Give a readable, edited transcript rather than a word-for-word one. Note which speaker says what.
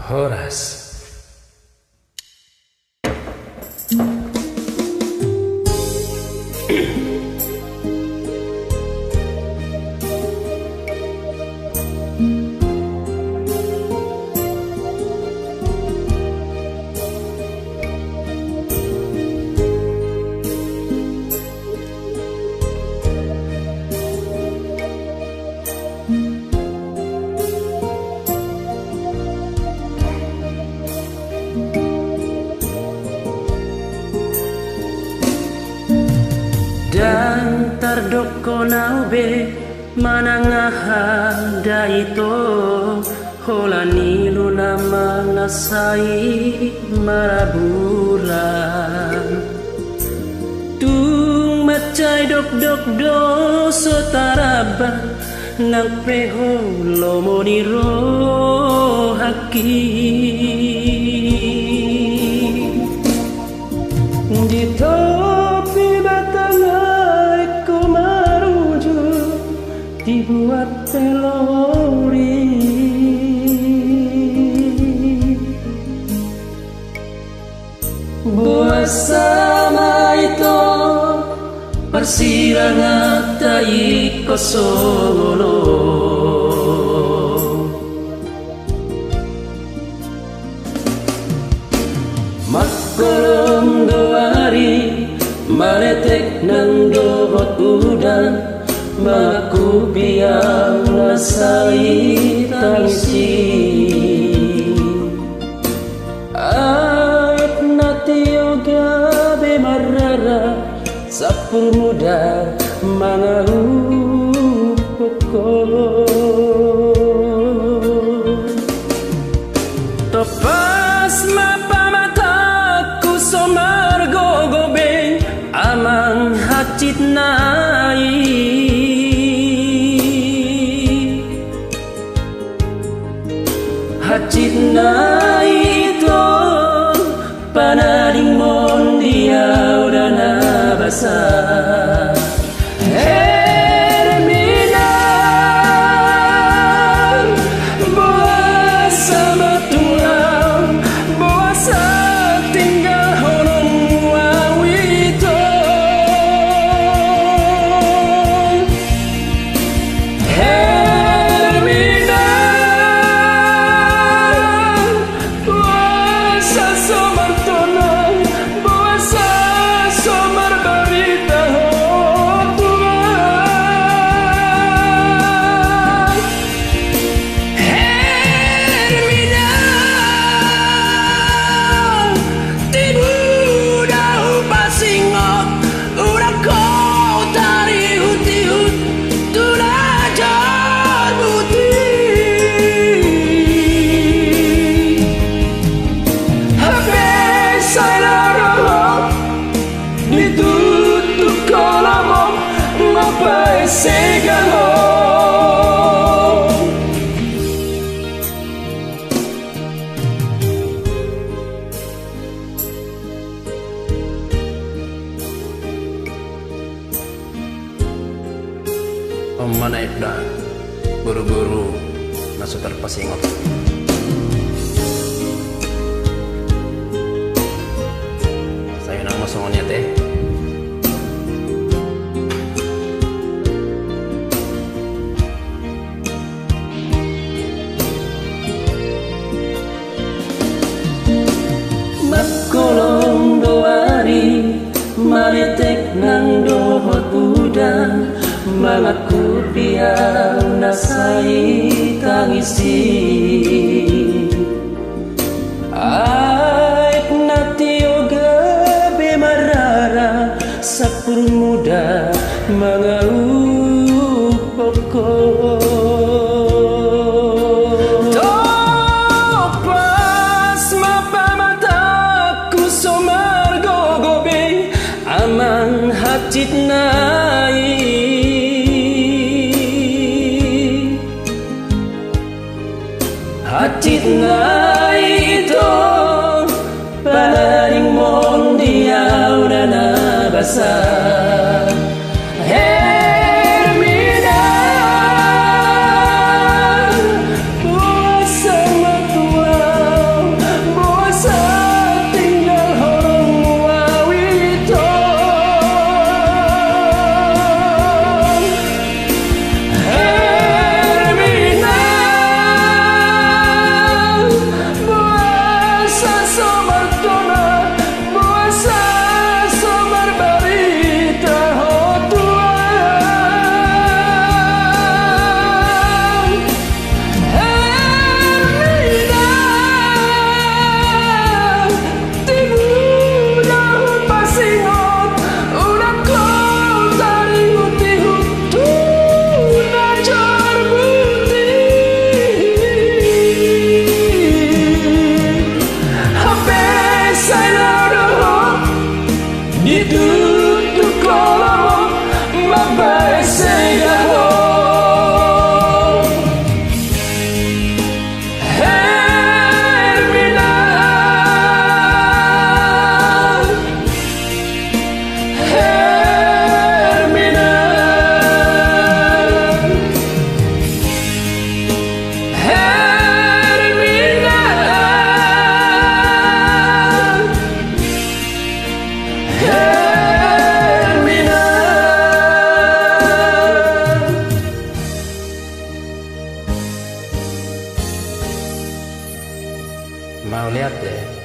Speaker 1: Horas. Dan tardoko naube manangahada ito holani luna manasai maraburan tung macay dok do sotaraba nang preho lomoniro haki dito dibuat telori buat sama itu persirangan tai kosono makolong doari maletek nang dohot udan Maku biang nasai tangisi Aib nati yoga bemarara Sapur muda mangahu pokok Topas mapa mataku somar gogobeng Amang hacit nai Hacit na ito panaring mondial dan nabasa Hermina buasa matulang buasa tinggal honong wawito Manaik dah buru-buru masuk terpasingot saya nang masongannya teh makolong doari maletek nang dohot udan Malaku biang nasai tangisi Aib nati yoga bemarara Sapur muda mangau pokok Topas mapa mataku somar gogobe Amang hacit nai Hacit na ito panaring mondial na nabasa Hermina buasa matulang Mau lihat deh.